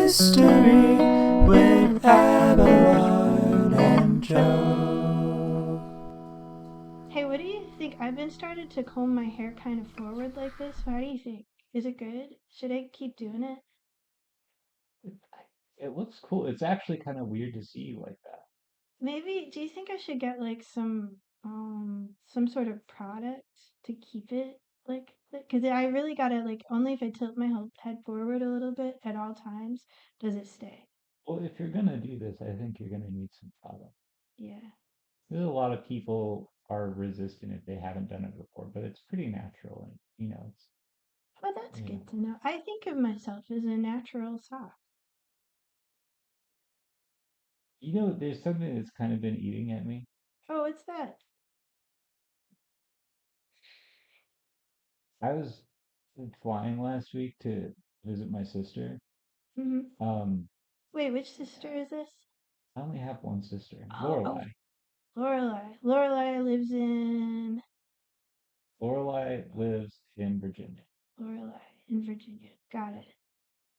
History with Avalon and Joe. Hey, what do you think? I've been started to comb my hair kind of forward like this. How do you think? Is it good? Should I keep doing it? It, it looks cool. It's actually kind of weird to see you like that. Maybe, do you think I should get like some sort of product to keep it like because I really gotta like only if I tilt my whole head forward a little bit at all times does it stay. Well, if you're gonna do this, I think you're gonna need some product. Yeah. There's a lot of people are resistant if they haven't done it before, but it's pretty natural and Well, that's you know, good to know. I think of myself as a natural soft. there's something that's kind of been eating at me. Oh, what's that? I was flying last week to visit my sister. Hmm. Um, Wait, which sister is this? I only have one sister, Oh, Lorelai. Lorelai. Lorelai lives in Lorelai lives in Virginia. Lorelai in Virginia. Got it.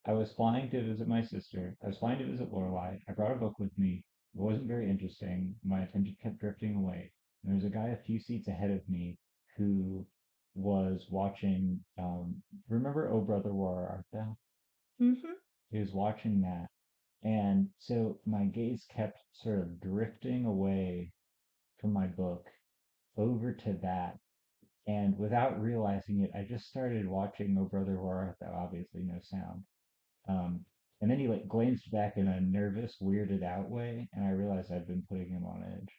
I was flying to visit my sister. I was flying to visit Lorelai. I brought a book with me. It wasn't very interesting. My attention kept drifting away. There was a guy a few seats ahead of me who was watching, remember Oh Brother, Where Art Thou? Mm-hmm. He was watching that. And so my gaze kept sort of drifting away from my book over to that. And without realizing it, I just started watching Oh Brother, Where Art Thou? Obviously, no sound. Um, and then he like glanced back in a nervous, weirded out way, and I realized I'd been putting him on edge.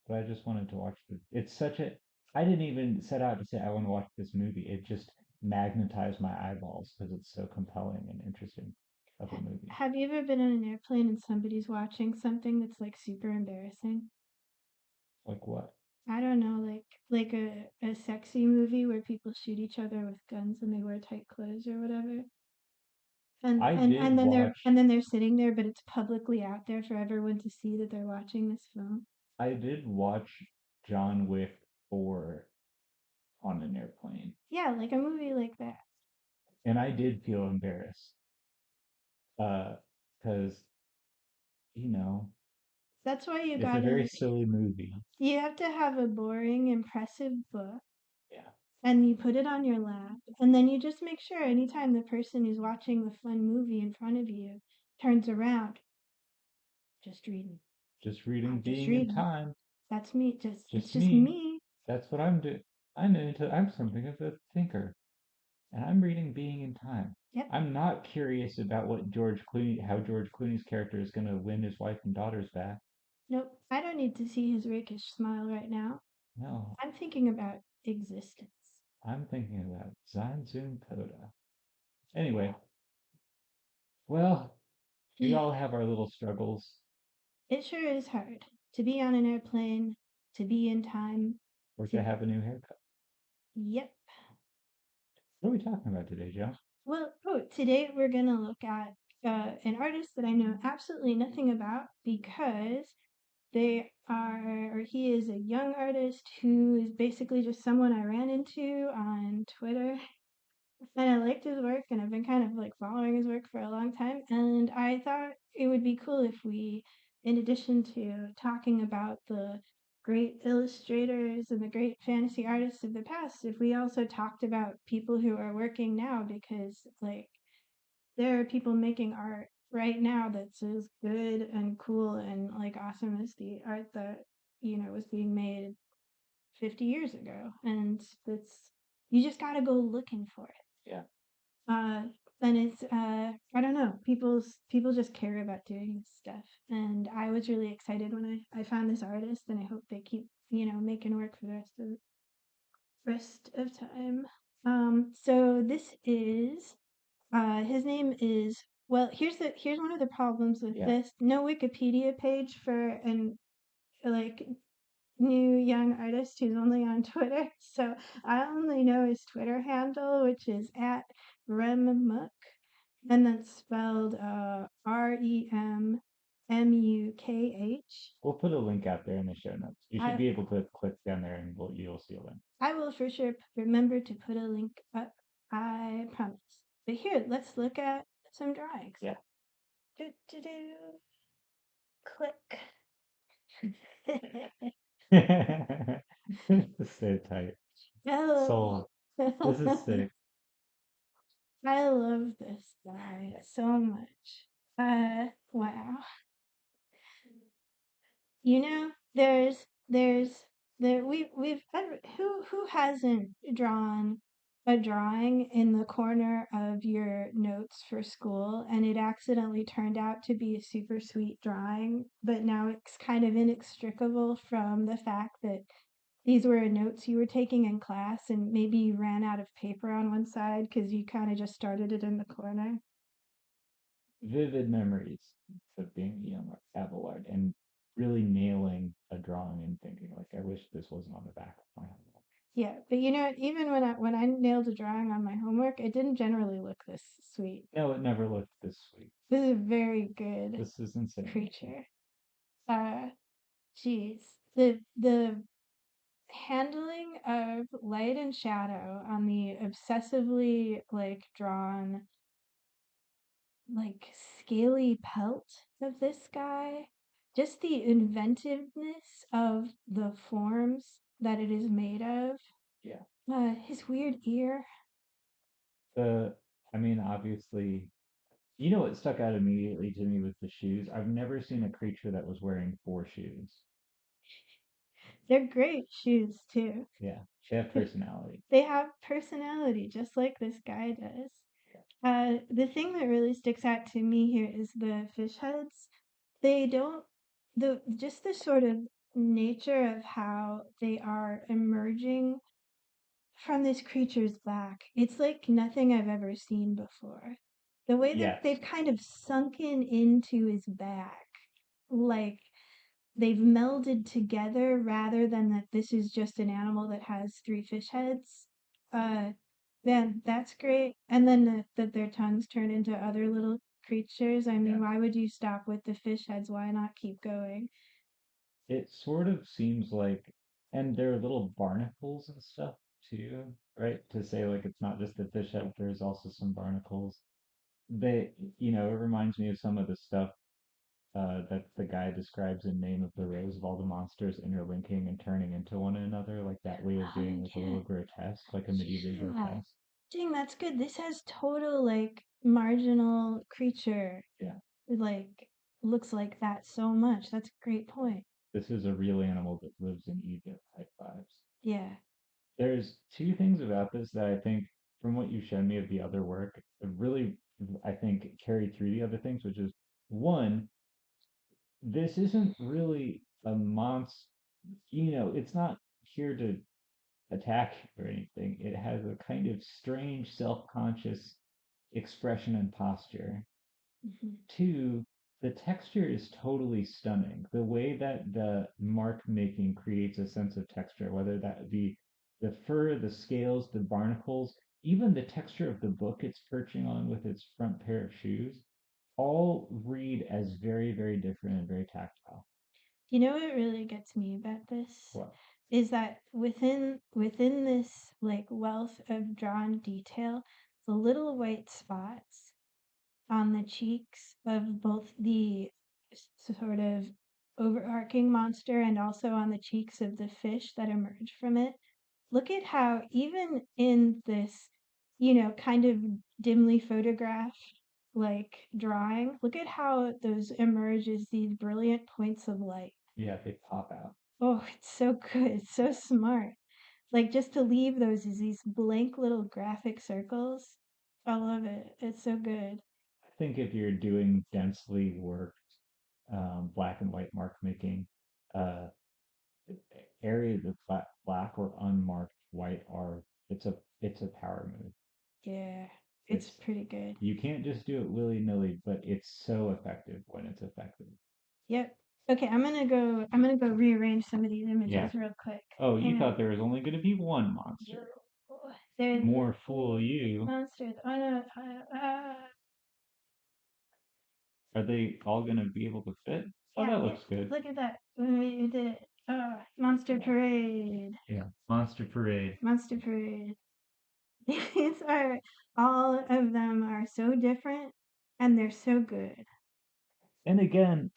But I just wanted to watch the. It's such a. I didn't even set out to say I want to watch this movie. It just magnetized my eyeballs because it's so compelling and interesting of a movie. Have you ever been on an airplane and somebody's watching something that's like super embarrassing? Like what? I don't know, like a sexy movie where people shoot each other with guns and they wear tight clothes or whatever. And I and did and then they're watch. and then they're sitting there, but it's publicly out there for everyone to see that they're watching this film. I did watch John Wick 4 on an airplane, Yeah, like a movie like that. and I did feel embarrassed. Because you know That's why you it's a very gotta silly movie. you have to have a boring, impressive book Yeah. and you put it on your lap, and then you just make sure anytime the person who's watching the fun movie in front of you turns around, just reading. Just reading I'm just Being in reading. Time. That's me. It's Just just me. me. That's what I'm doing. I'm something of a thinker. And I'm reading Being in Time. Yep. I'm not curious about how George Clooney's character is going to win his wife and daughters back. Nope. I don't need to see his rakish smile right now. No, I'm thinking about existence. I'm thinking about Zanzun Coda. Anyway, well, we all have our little struggles. It sure is hard to be on an airplane, to be in time, Or to to have a new haircut. yep. What are we talking about today, Joe? Well, today we're gonna look at an artist that I know absolutely nothing about because they are, or he is a young artist who is basically just someone I ran into on Twitter. And I liked his work, and I've been kind of like following his work for a long time. And I thought it would be cool if we, in addition to talking about the great illustrators and the great fantasy artists of the past, if we also talked about people who are working now, because like there are people making art right now that's as good and cool and like awesome as the art that was being made 50 years ago. And it's you just got to go looking for it. Yeah. uh and it's I don't know, people just care about doing this stuff, and I was really excited when I found this artist, and I hope they keep making work for the rest of time. So this is his name is, well, here's one of the problems with Yeah. this: no Wikipedia page for an like new young artist who's only on Twitter. So I only know his Twitter handle, which is at RemMukh, and that's spelled RemMukh. We'll put a link out there in the show notes. You should I be able to click down there and you'll see a link. I will for sure remember to put a link up. I promise. But here, let's look at some drawings. Yeah. Do do do. Click. This is so tight. Oh. Soul. This is sick. I love this guy so much. Wow. You know, who hasn't drawn a drawing in the corner of your notes for school and it accidentally turned out to be a super sweet drawing, but now it's kind of inextricable from the fact that these were notes you were taking in class and maybe you ran out of paper on one side because you kind of just started it in the corner. Vivid memories of being a young Abelard and really nailing a drawing and thinking like, I wish this wasn't on the back of my homework. Yeah, but you know, even when I nailed a drawing on my homework, it didn't generally look this sweet. No, it never looked this sweet. This is a very good This is insane. creature. Uh, Geez, the handling of light and shadow on the obsessively like drawn like scaly pelt of this guy, just the inventiveness of the forms that it is made of. Yeah. His weird ear. I mean, obviously, you know what stuck out immediately to me with the shoes? I've never seen a creature that was wearing four shoes. They're great shoes too. Yeah, they have personality. They have personality, just like this guy does. The thing that really sticks out to me here is the fish heads. They don't just the sort of nature of how they are emerging from this creature's back. It's like nothing I've ever seen before. The way that Yes, they've kind of sunken into his back, like they've melded together rather than that this is just an animal that has three fish heads. Uh, then that's great. And then that their tongues turn into other little creatures. I mean, yeah. why would you stop with the fish heads? Why not keep going? It sort of seems like, and there are little barnacles and stuff too, right? To say like it's not just the fish head, there's also some barnacles. They, it reminds me of some of the stuff that the guy describes in Name of the Rose of all the monsters interlinking and turning into one another, like that way of being Oh like a yeah, little grotesque, like a medieval yeah. grotesque. Dang, that's good. This has total like marginal creature. Yeah, It, like looks like that so much. That's a great point. this is a real animal that lives in Egypt type vibes. Yeah. There's two things about this that I think, from what you've shown me of the other work, really, I think, carry through the other things, which is one, this isn't really a monster, it's not here to attack or anything. It has a kind of strange, self-conscious expression and posture. Mhm. Two, the texture is totally stunning. The way that the mark making creates a sense of texture, whether that be the fur, the scales, the barnacles, even the texture of the book it's perching on with its front pair of shoes, all read as very, very different and very tactile. You know what really gets me about this Well, is that within this like wealth of drawn detail, the little white spots on the cheeks of both the sort of overarching monster and also on the cheeks of the fish that emerge from it. Look at how even in this, kind of dimly photographed like drawing, look at how those emerge as these brilliant points of light. yeah, they pop out. Oh, it's so good. It's so smart. Like just to leave those as these blank little graphic circles. I love it. It's so good. I think if you're doing densely worked black and white mark making, uh, areas of black or unmarked white are it's a power move. Yeah, it's It's pretty good. you can't just do it willy-nilly, but it's so effective when it's effective. Yep. Okay, I'm gonna go rearrange some of these Yeah. images real quick. Oh, you Hang on. thought there was only going to be one monster. There's More fool you. monsters. Oh no. Are they all going to be able to fit? Oh, Yeah, that yeah. looks good. Look at that. We did it. Monster Parade. Yeah. Monster Parade. Monster Parade. These are all of them are so different, And they're so good. And again,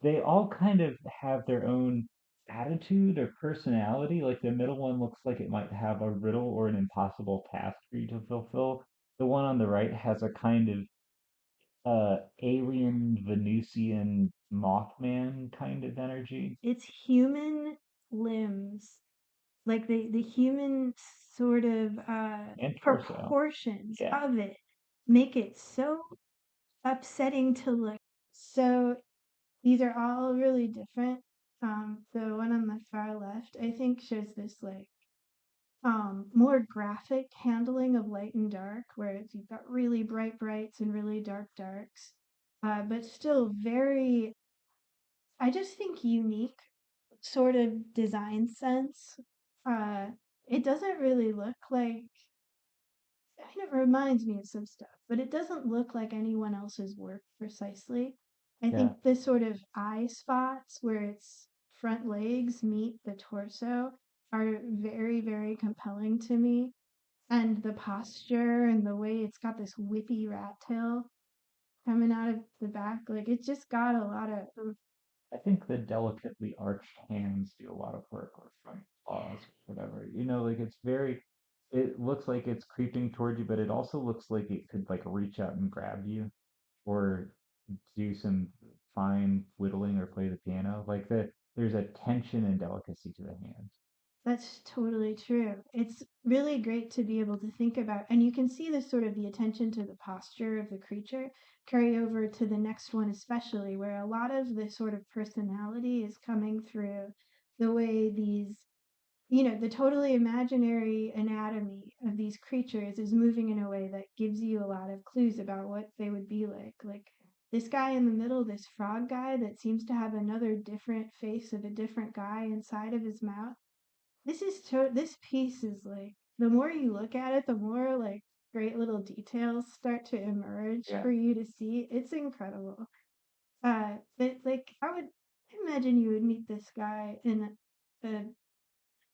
they all kind of have their own attitude or personality. Like the middle one looks like it might have a riddle or an impossible task for you to fulfill. The one on the right has a kind of alien Venusian Mothman kind of energy It's human limbs, like the human sort of and torso. proportions Yeah, of it make it so upsetting to look. So these are all really different. The one on the far left, I think, shows this like more graphic handling of light and dark, where you've got really bright brights and really dark darks, but still very, I just think, unique sort of design sense. Uh, it doesn't really look like, it reminds me of some stuff, but it doesn't look like anyone else's work precisely. I yeah. think the sort of eye spots where its front legs meet the torso are very, very compelling to me. And the posture and the way it's got this whippy rat tail coming out of the back, like it's just got a lot of I think the delicately arched hands do a lot of work, or front paws, whatever. Like it's very, it looks like it's creeping toward you, but it also looks like it could like reach out and grab you or do some fine whittling or play the piano. There's a tension and delicacy to the hands. That's totally true. It's really great to be able to think about, and you can see this sort of the attention to the posture of the creature carry over to the next one, especially where a lot of the sort of personality is coming through the way these, the totally imaginary anatomy of these creatures is moving in a way that gives you a lot of clues about what they would be like. Like this guy in the middle, this frog guy that seems to have another different face of a different guy inside of his mouth. This piece is like, the more you look at it, the more like great little details start to emerge Yeah. for you to see. It's incredible. But like I would imagine you would meet this guy in a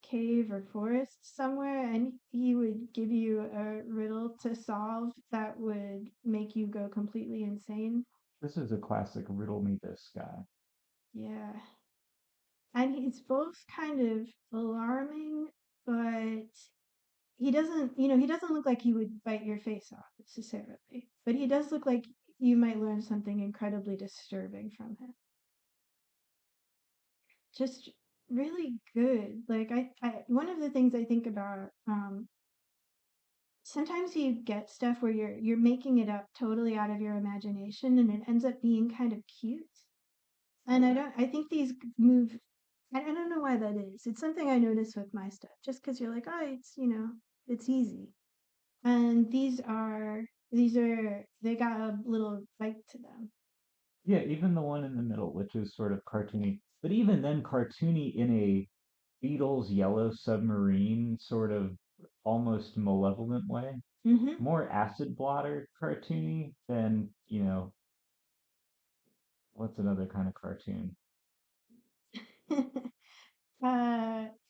cave or forest somewhere, and he would give you a riddle to solve that would make you go completely insane. This is a classic riddle me this guy. Yeah. And he's both kind of alarming, but he doesn't look like he would bite your face off necessarily, but he does look like you might learn something incredibly disturbing from him. Just really good. Like I one of the things I think about, sometimes you get stuff where you're making it up totally out of your imagination and it ends up being kind of cute. And I think these move, I don't know why that is. It's something I notice with my stuff, just because you're like, oh, it's easy. And they got a little bite to them. Yeah, even the one in the middle, which is sort of cartoony, but even then cartoony in a Beatles Yellow Submarine sort of almost malevolent way. Mm-hmm. More acid blotter cartoony than, what's another kind of cartoon?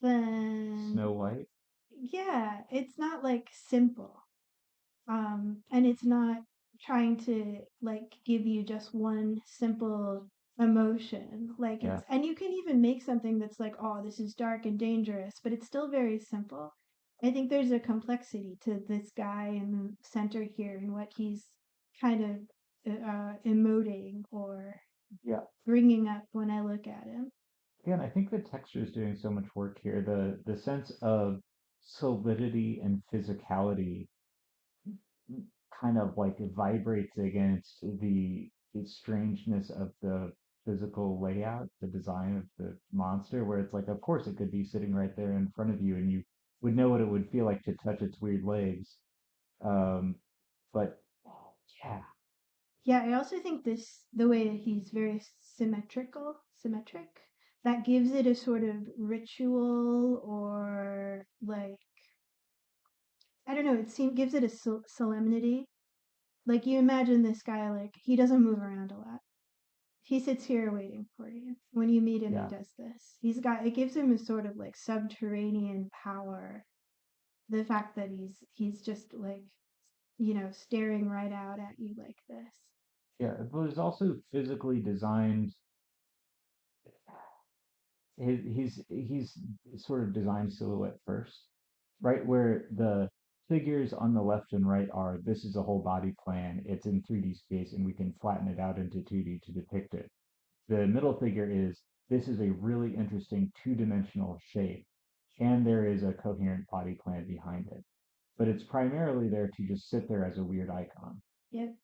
Then Snow White? yeah, it's not like simple. And it's not trying to like give you just one simple emotion. Like Yeah. and you can even make something that's like, oh, this is dark and dangerous, but it's still very simple. I think there's a complexity to this guy in the center here and what he's kind of emoting or Yeah. bringing up when I look at him. Again, I think the texture is doing so much work here. The sense of solidity and physicality kind of like vibrates against the strangeness of the physical layout, the design of the monster, where it's like, of course, it could be sitting right there in front of you, and you would know what it would feel like to touch its weird legs. Um, but yeah, Yeah, I also think the way that he's very symmetric, that gives it a sort of ritual or like, I don't know, gives it a solemnity. Like you imagine this guy, like he doesn't move around a lot. He sits here waiting for you. When you meet him, he yeah. does this. It gives him a sort of like subterranean power. The fact that he's just like, staring right out at you like this. Yeah, but it's also physically designed. He's sort of designed silhouette first, right? Where the figures on the left and right are this is a whole body plan. It's in 3D space, and we can flatten it out into 2D to depict it. The middle figure is this is a really interesting two-dimensional shape, and there is a coherent body plan behind it. But it's primarily there to just sit there as a weird icon. Yep.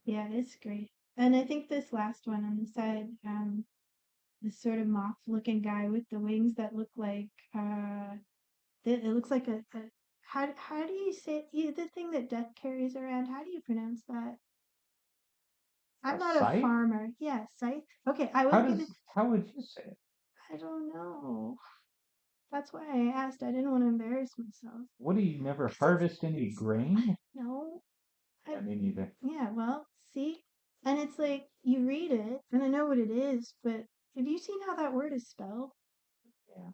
Yeah, it's great. And I think this last one on the side, this sort of moth-looking guy with the wings that look like it looks like a how do you say the thing that Death carries around? How do you pronounce that? I'm A not a scythe? farmer. Yeah, scythe. Okay, I was gonna. How would you say it? I don't know. That's why I asked. I didn't want to embarrass myself. What do you never 'Cause harvest any it's grain? no. Yeah, I me neither. yeah. Well, see, and it's like you read it, and I know what it is, but have you seen how that word is spelled? Yeah.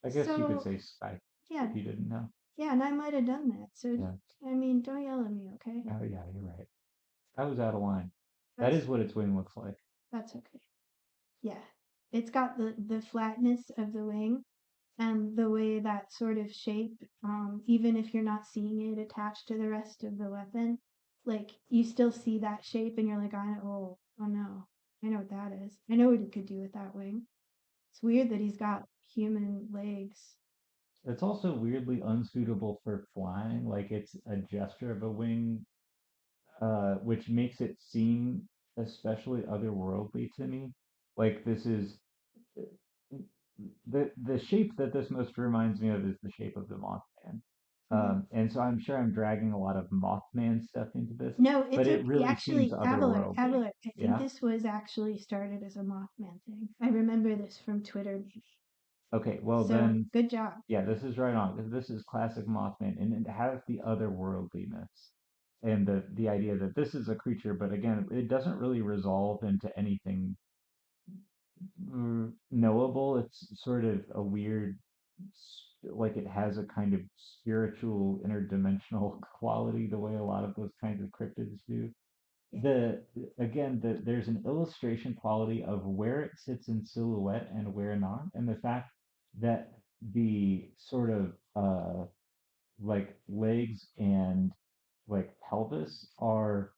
I guess you could So say scythe yeah, if you didn't know. yeah, and I might have done that. So Yeah. I mean, don't yell at me, okay? Oh yeah, you're right. I was out of line. That That's is what its wing looks like. that's okay. Yeah, it's got the flatness of the wing and the way that sort of shape, even if you're not seeing it attached to the rest of the weapon, like you still see that shape and you're like, oh no, I know what that is. I know what he could do with that wing. It's weird that he's got human legs. It's also weirdly unsuitable for flying. Like it's a gesture of a wing, which makes it seem especially otherworldly to me. Like this is the shape that this most reminds me of is the shape of the Mothman. Mhm. And so I'm sure I'm dragging a lot of Mothman stuff into this, No, but it's it okay. really seems Actually, Abelard, otherworldly. Abelard, I think Yeah. this was actually started as a Mothman thing. I remember this from Twitter, maybe. Okay. Well So then, good job. yeah, this is right on because this is classic Mothman, and it has the otherworldliness and the idea that this is a creature, but again, it doesn't really resolve into anything knowable. It's sort of a weird, like it has a kind of spiritual, interdimensional quality, the way a lot of those kinds of cryptids do. Yeah. The again, there's an illustration quality of where it sits in silhouette and where not, and the fact that the sort of like legs and like pelvis are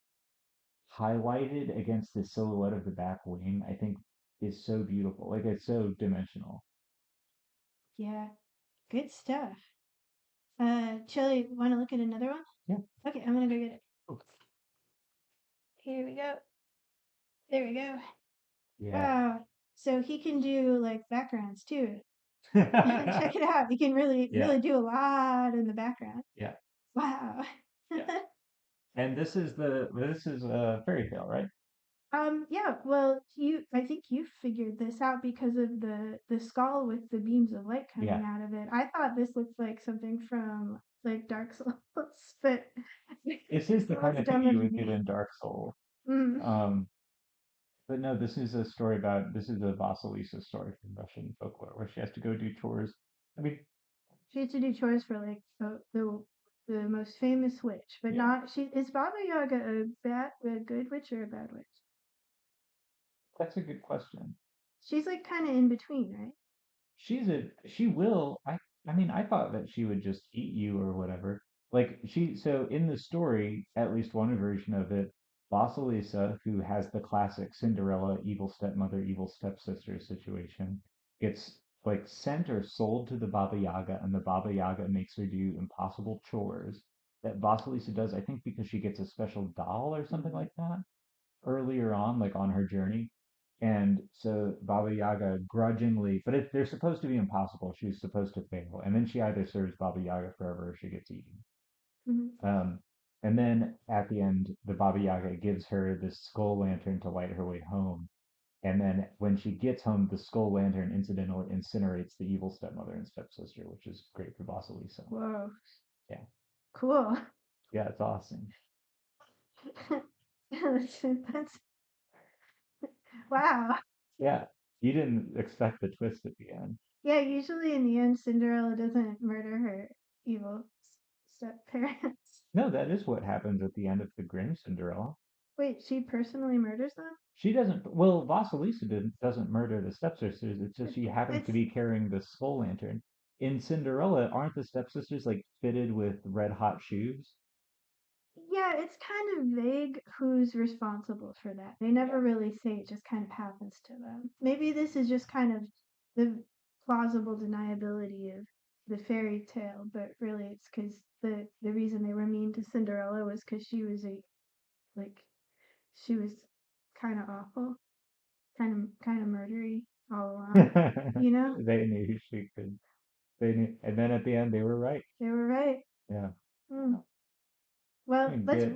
highlighted against the silhouette of the back wing, I think is so beautiful. Like it's so dimensional. Yeah. Good stuff. Chili, want to look at another one? Yeah. Okay, I'm gonna go get it. Oh, Here we go. There we go. yeah. Wow. So he can do like backgrounds too. Check it out. He can really, Yeah. really do a lot in the background. Yeah. Wow. Yeah. And this is a fairy tale, right? Yeah, well, I think you figured this out because of the skull with the beams of light Yeah. coming out of it. I thought this looked like something from like Dark Souls, but This is the it kind was of thing dumber you than would get me. in Dark Souls. Mm. Um, but no, this is a story about this is a Vasilisa story from Russian folklore where she has to go do chores. I mean, She had to do chores for like the most famous witch, but yeah, not she is Baba Yaga a good witch or a bad witch? that's a good question. She's like kind of in between, right? She will. I mean, I thought that she would just eat you or whatever. Like so in the story, at least one version of it, Vasilisa, who has the classic Cinderella evil stepmother, evil stepsister situation, gets like sent or sold to the Baba Yaga, and the Baba Yaga makes her do impossible chores that Vasilisa does, I think because she gets a special doll or something like that earlier on, like on her journey. And so Baba Yaga grudgingly, but they're supposed to be impossible. She's supposed to fail. And then she either serves Baba Yaga forever or she gets eaten. Hmm. Um, and then at the end, the Baba Yaga gives her this skull lantern to light her way home. And then when she gets home, the skull lantern incidentally incinerates the evil stepmother and stepsister, which is great for Vasilisa. Whoa, Yeah. cool. Yeah, it's awesome. That's wow. Yeah. You didn't expect the twist at the end. Yeah, usually in the end, Cinderella doesn't murder her evil step parents. No, that is what happens at the end of the Grimm Cinderella. Wait, she personally murders them? She doesn't, well, Vasilisa doesn't murder the stepsisters. It's just she happens to It's be carrying the skull lantern. In Cinderella, aren't the stepsisters like fitted with red hot shoes? Yeah, it's kind of vague who's responsible for that. They never really say, it just kind of happens to them. Maybe this is just kind of the plausible deniability of the fairy tale, but really it's because the reason they were mean to Cinderella was because she was like she was kind of awful, kind of murdery all along. You know, They knew she could. They knew, and then at the end, they were right. they were right. Yeah. Hmm. I Well, mean, let's get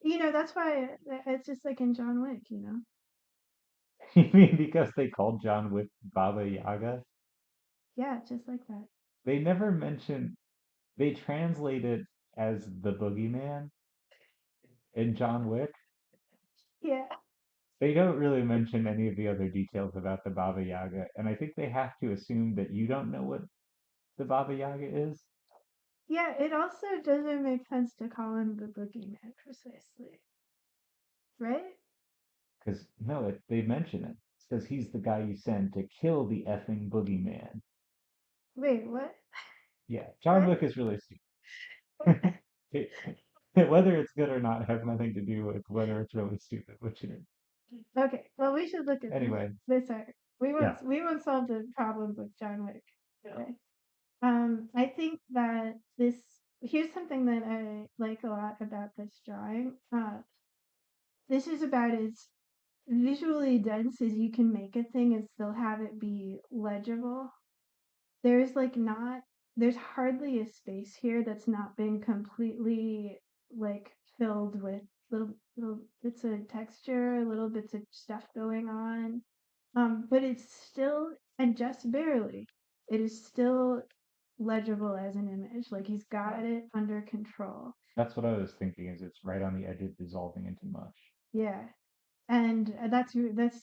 we that's why it's just like in John Wick, you know. you mean because they called John Wick Baba Yaga? Yeah, just like that. They never mention. They translate it as the boogeyman in John Wick. Yeah. They don't really mention any of the other details about the Baba Yaga, and I think they have to assume that you don't know what the Baba Yaga is, Yeah, it also doesn't make sense to call him the boogeyman precisely, right? because no, they mention it. It says he's the guy you send to kill the effing boogeyman. Wait, what? Yeah, John What? Wick is really stupid. It- whether it's good or not has nothing to do with whether it's really stupid, which it is. Okay, well, we should look at this. Anyway, This art. yeah. We won't solve the problems with John Wick today. I think that this here's something that I like a lot about this drawing. This is about as visually dense as you can make a thing and still have it be legible. There's like not there's hardly a space here that's not been completely like filled with little bits of texture, little bits of stuff going on. But it's still, and just barely, it is still legible as an image. Like he's got it under control. That's what I was thinking, is it's right on the edge of dissolving into mush. Yeah. And that's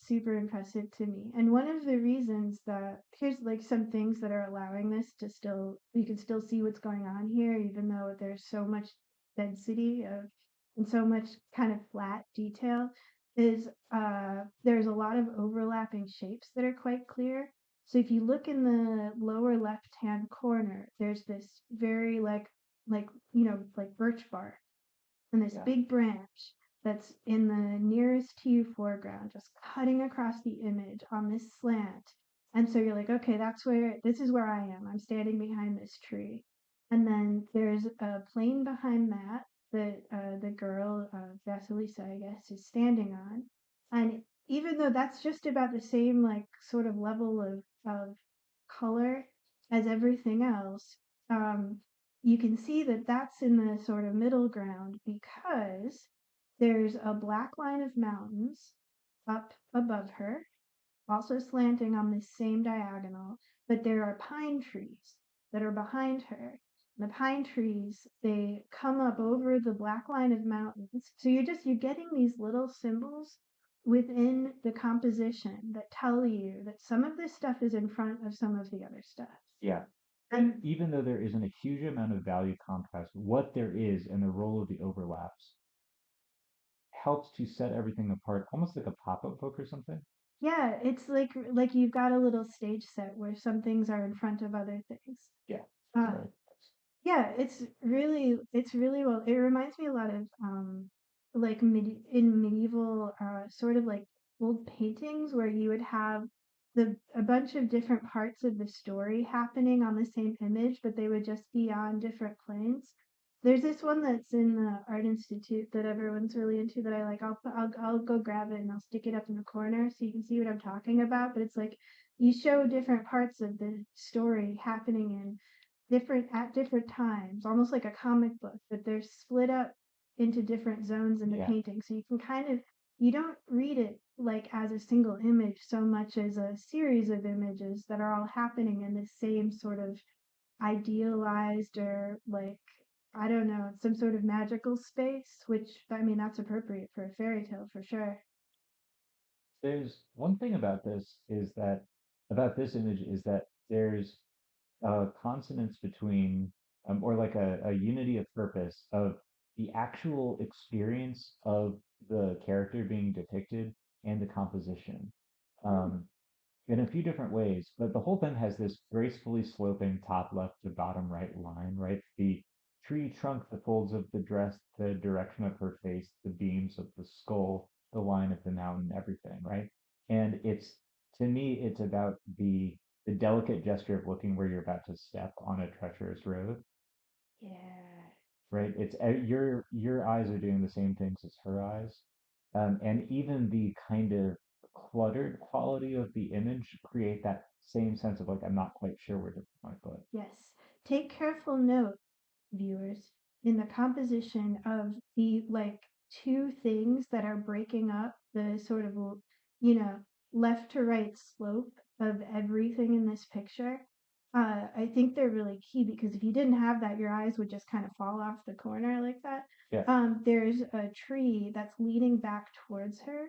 super impressive to me. And one of the reasons that here's like some things that are allowing this to still you can still see what's going on here, even though there's so much density of and so much kind of flat detail, is there's a lot of overlapping shapes that are quite clear. So if you look in the lower left hand corner, there's this very like like birch bark and this Yeah. big branch that's in the nearest to you foreground, just cutting across the image on this slant. And so you're like, okay, this is where I am. I'm standing behind this tree. And then there's a plane behind that that the girl, Vasilisa, I guess, is standing on. And even though that's just about the same, like, sort of level of color as everything else, um, you can see that that's in the sort of middle ground because there's a black line of mountains up above her, also slanting on this same diagonal, but there are pine trees that are behind her. The pine trees, they come up over the black line of mountains. So you're getting these little symbols within the composition that tell you that some of this stuff is in front of some of the other stuff. Yeah. And Even though there isn't a huge amount of value contrast, what there is and the role of the overlaps helps to set everything apart, almost like a pop-up book or something. yeah, it's like you've got a little stage set where some things are in front of other things. Yeah. Uh, Right. yeah, it's really well. It reminds me a lot of like in medieval sort of like old paintings where you would have the a bunch of different parts of the story happening on the same image, but they would just be on different planes. There's this one that's in the Art Institute that everyone's really into that I like. I'll go grab it and I'll stick it up in the corner so you can see what I'm talking about. But it's like you show different parts of the story happening in different at different times, almost like a comic book, but they're split up into different zones in the Yeah. painting. So you can kind of you don't read it like as a single image so much as a series of images that are all happening in the same sort of idealized or like I don't know, some sort of magical space, which I mean that's appropriate for a fairy tale for sure. There's one thing about this is that about this image is that there's a consonance between or like a unity of purpose of the actual experience of the character being depicted and the composition. Hmm. Um, in a few different ways, but the whole thing has this gracefully sloping top left to bottom right line, right? The tree trunk, the folds of the dress, the direction of her face, the beams of the skull, the line of the mountain, everything, right? And it's to me, it's about the delicate gesture of looking where you're about to step on a treacherous road, Yeah. right? It's your eyes are doing the same things as her eyes, and even the kind of cluttered quality of the image create that same sense of like I'm not quite sure where to put my foot. Yes. Take careful note, viewers, in the composition of the like two things that are breaking up the sort of, you know, left to right slope of everything in this picture. I think they're really key because if you didn't have that, your eyes would just kind of fall off the corner like that. Yeah, There's a tree that's leaning back towards her.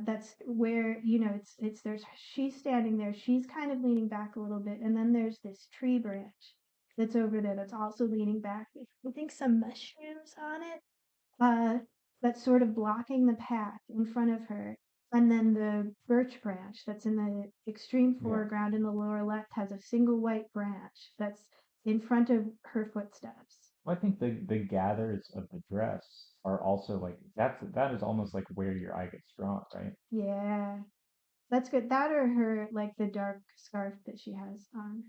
That's where, it's there's she's standing there, she's kind of leaning back a little bit, and then there's this tree branch that's over there that's also leaning back. I think some mushrooms on it, uh, that's sort of blocking the path in front of her. And then the birch branch that's in the extreme yeah. foreground in the lower left has a single white branch that's in front of her footsteps. Well, I think the gathers of the dress are also like that is almost like where your eye gets drawn, right? Yeah, that's good. That or her, like the dark scarf that she has on.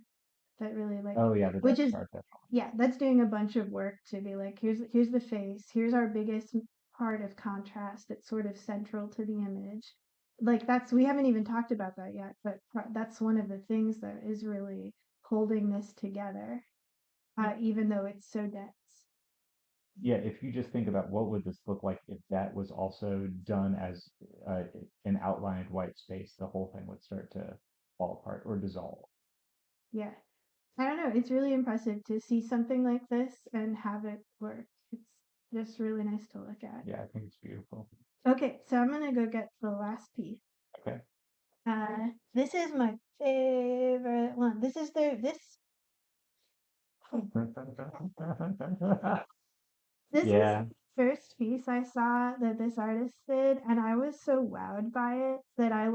That really like, Oh yeah, the which dark is, scarf definitely. yeah, that's doing a bunch of work to be like, here's the face, here's our biggest part of contrast that's sort of central to the image. Like that's, we haven't even talked about that yet, but that's one of the things that is really holding this together, even though it's so dense. Yeah, if you just think about what would this look like if that was also done as uh, an outlined white space, the whole thing would start to fall apart or dissolve. Yeah, I don't know, it's really impressive to see something like this and have it work. It's just really nice to look at. Yeah, I think it's beautiful. Okay, so I'm gonna go get the last piece. Okay. This is my favorite one. This is this is Yeah, the first piece I saw that this artist did, and I was so wowed by it that I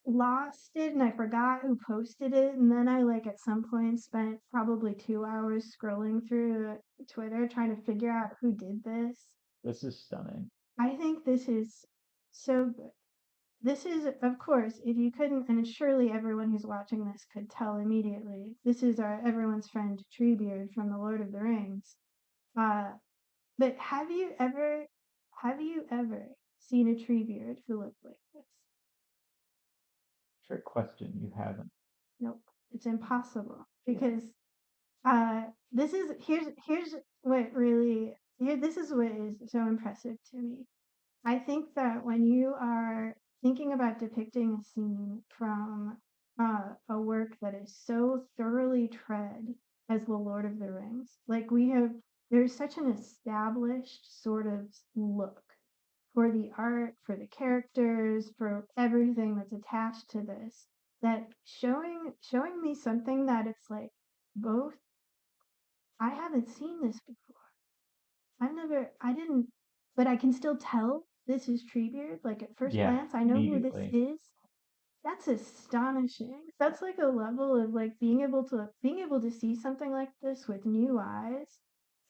lost it and I forgot who posted it, and then I like at some point spent probably 2 hours scrolling through Twitter trying to figure out who did this. this is stunning. I think this is so good. This is, of course, if you couldn't, and surely everyone who's watching this could tell immediately, this is our everyone's friend Treebeard from The Lord of the Rings. Uh, but have you ever seen a Treebeard who looked like this? Trick question, you haven't. Nope, it's impossible Yeah. because this is here's what really here this is what is so impressive to me. I think that when you are thinking about depicting a scene from a work that is so thoroughly tread as The Lord of the Rings, like there's such an established sort of look for the art, for the characters, for everything that's attached to this, that showing me something that it's like both I haven't seen this before. I didn't, but I can still tell this is Treebeard. Like at first Yeah, glance, I know who this immediately. is. That's astonishing. That's like a level of like being able to see something like this with new eyes.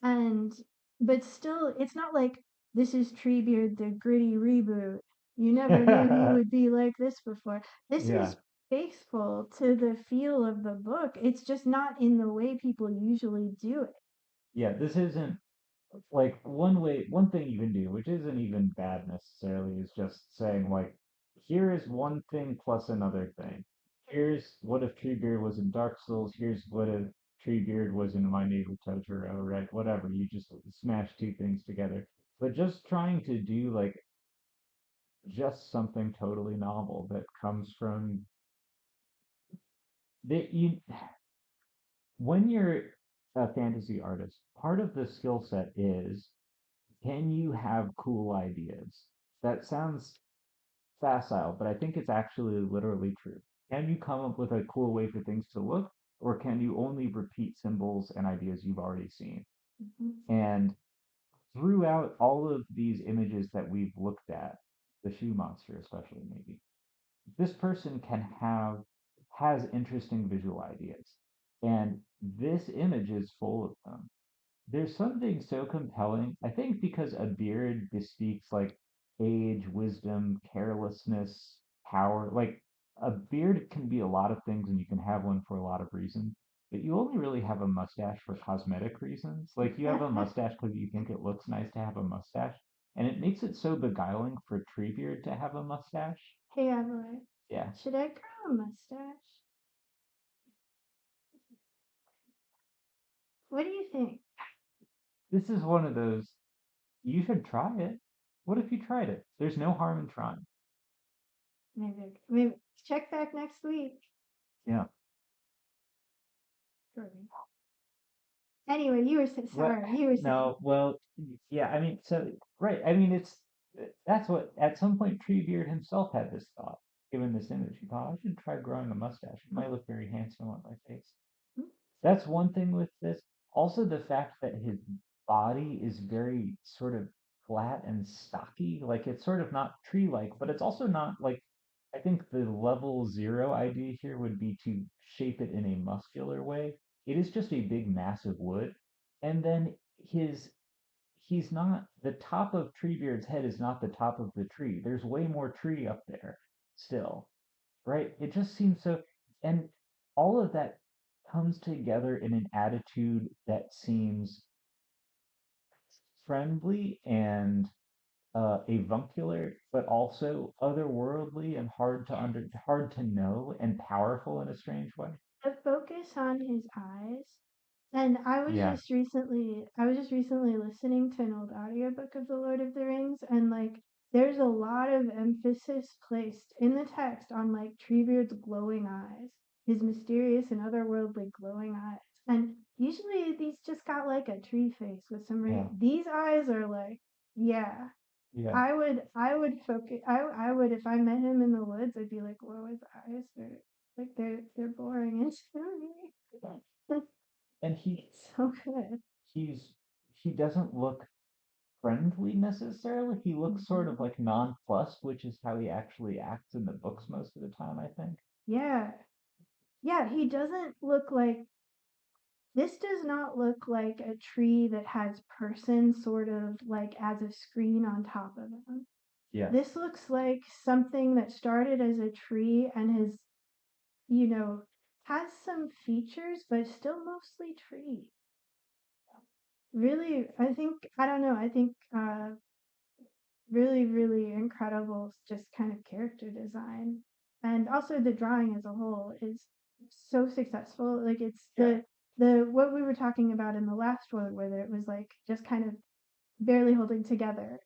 And but still it's not like this is Treebeard the gritty reboot. You never knew he would be like this before. This Yeah. is faithful to the feel of the book. It's just not in the way people usually do it. Yeah, this isn't like one thing you can do, which isn't even bad necessarily, is just saying like, here is one thing plus another thing. Here's what if Treebeard was in Dark Souls. Here's what if Treebeard was in My Neighbor Totoro, right? Whatever. You just smash two things together. But just trying to do like just something totally novel that comes from that you when you're a fantasy artist, part of the skill set is can you have cool ideas? That sounds facile, but I think it's actually literally true. Can you come up with a cool way for things to look, or can you only repeat symbols and ideas you've already seen? Mhm. And throughout all of these images that we've looked at, the shoe monster especially maybe, this person has interesting visual ideas. And this image is full of them. There's something so compelling, I think, because a beard bespeaks like age, wisdom, carelessness, power. Like a beard can be a lot of things and you can have one for a lot of reasons, but you only really have a mustache for cosmetic reasons. Like you have a mustache because you think it looks nice to have a mustache, and it makes it so beguiling for Treebeard to have a mustache. Hey, Adelaide, Yeah. should I grow a mustache? What do you think? This is one of those, you should try it. What if you tried it? There's no harm in trying. Maybe check back next week. Yeah. Sorry. Anyway, you were What? sorry. You were saying. No, well, yeah, I mean, so, right. I mean, that's what, at some point, Treebeard himself had this thought, given this image. He thought, I should try growing a mustache. It might look very handsome on my face. "Hmm, That's one thing with this. Also, the fact that his body is very sort of flat and stocky. Like, it's sort of not tree-like, but it's also not like, I think the level zero idea here would be to shape it in a muscular way. It is just a big mass of wood. And then his he's not the top of Treebeard's head is not the top of the tree. There's way more tree up there still, right? It just seems so, and all of that comes together in an attitude that seems friendly and avuncular, but also otherworldly and hard to know and powerful in a strange way. The focus on his eyes. And Yeah, I was just recently listening to an old audiobook of The Lord of the Rings, and like there's a lot of emphasis placed in the text on like Treebeard's glowing eyes, his mysterious and otherworldly glowing eyes. And usually these just got like a tree face with some yeah, rain. These eyes are like, yeah. yeah, I would focus I would if I met him in the woods, I'd be like, whoa, his eyes are like they're boring and stony. and he So good. he's he doesn't look friendly necessarily. He looks sort of Mhm. like nonplussed, which is how he actually acts in the books most of the time, I think. Yeah. Yeah, he doesn't look like this does not look like a tree that has person sort of like as a screen on top of him. Yeah, This looks like something that started as a tree and has, you know, has some features, but still mostly tree. Really, I think, I don't know, I think really, really incredible just kind of character design. And also the drawing as a whole is so successful. Like it's yeah, the what we were talking about in the last one where it was like just kind of barely holding together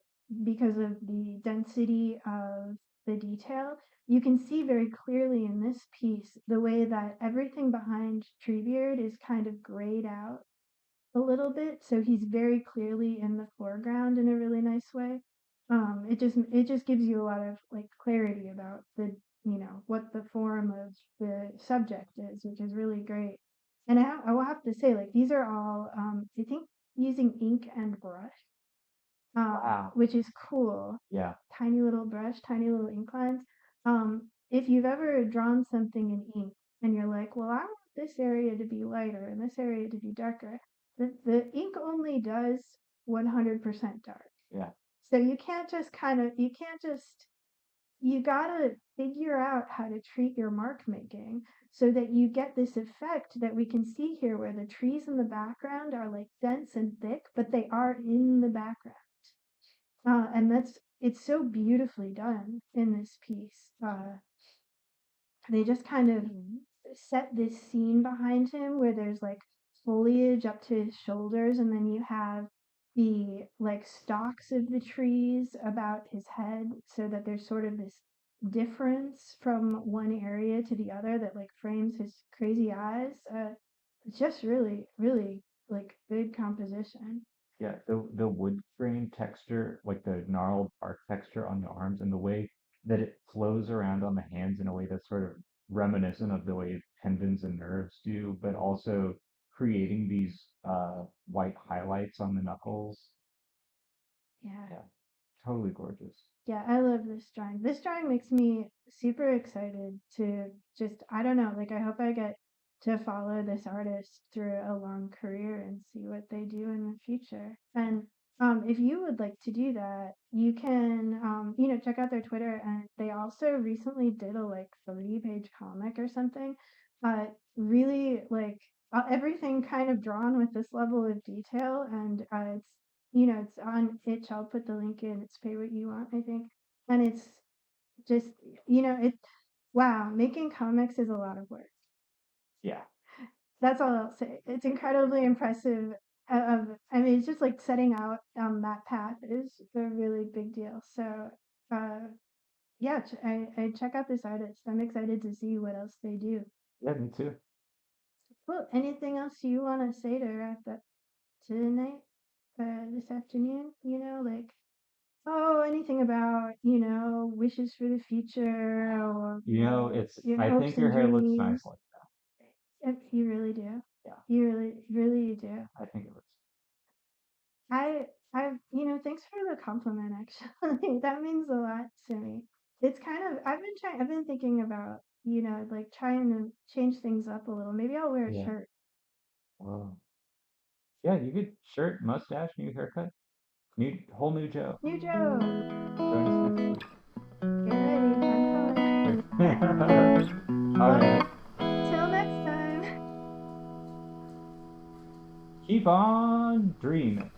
because of the density of the detail. You can see very clearly in this piece the way that everything behind Treebeard is kind of grayed out a little bit, so he's very clearly in the foreground in a really nice way. It just gives you a lot of like clarity about the what the form of the subject is, which is really great. And I will have to say like these are all I think using ink and brush, wow, which is cool. yeah, Tiny little brush, tiny little ink lines. If you've ever drawn something in ink and you're like, well, I want this area to be lighter and this area to be darker, the ink only does 100% dark. yeah, So you can't just, you gotta figure out how to treat your mark making so that you get this effect that we can see here where the trees in the background are like dense and thick, but they are in the background. And it's so beautifully done in this piece. They just kind of set this scene behind him where there's like foliage up to his shoulders, and then you have the like stalks of the trees about his head, so that there's sort of this difference from one area to the other that like frames his crazy eyes. It's just really, really like good composition. yeah. The wood grain texture, like the gnarled bark texture on the arms, and the way that it flows around on the hands in a way that's sort of reminiscent of the way tendons and nerves do, but also creating these white highlights on the knuckles. Yeah. Yeah, totally gorgeous. Yeah, I love this drawing. This drawing makes me super excited to just, I don't know, like I hope I get to follow this artist through a long career and see what they do in the future. And if you would like to do that, you can, check out their Twitter. And they also recently did a like 30-page comic or something. Really like everything kind of drawn with this level of detail. And it's on itch. I'll put the link in. It's pay what you want, I think. And it's just, it wow, making comics is a lot of work. Yeah. That's all I'll say. It's incredibly impressive. I mean, it's just like setting out that path is a really big deal. So, uh, yeah, I check out this artist. I'm excited to see what else they do. Yeah, me too. Well, anything else you want to say to wrap up tonight, this afternoon? Like, oh, anything about, wishes for the future or your I hopes think your and hair looks dreams. nice like You really do. Yeah. You really, really you do. I think it looks. Thanks for the compliment, actually. That means a lot to me. It's kind of, I've been thinking about, like trying to change things up a little. Maybe I'll wear a Yeah. shirt. Well, yeah, you could shirt, mustache, new haircut, whole new Joe. New Joe, Join us next week. get ready. I'm coming. All right. Till next time. Keep on dreaming.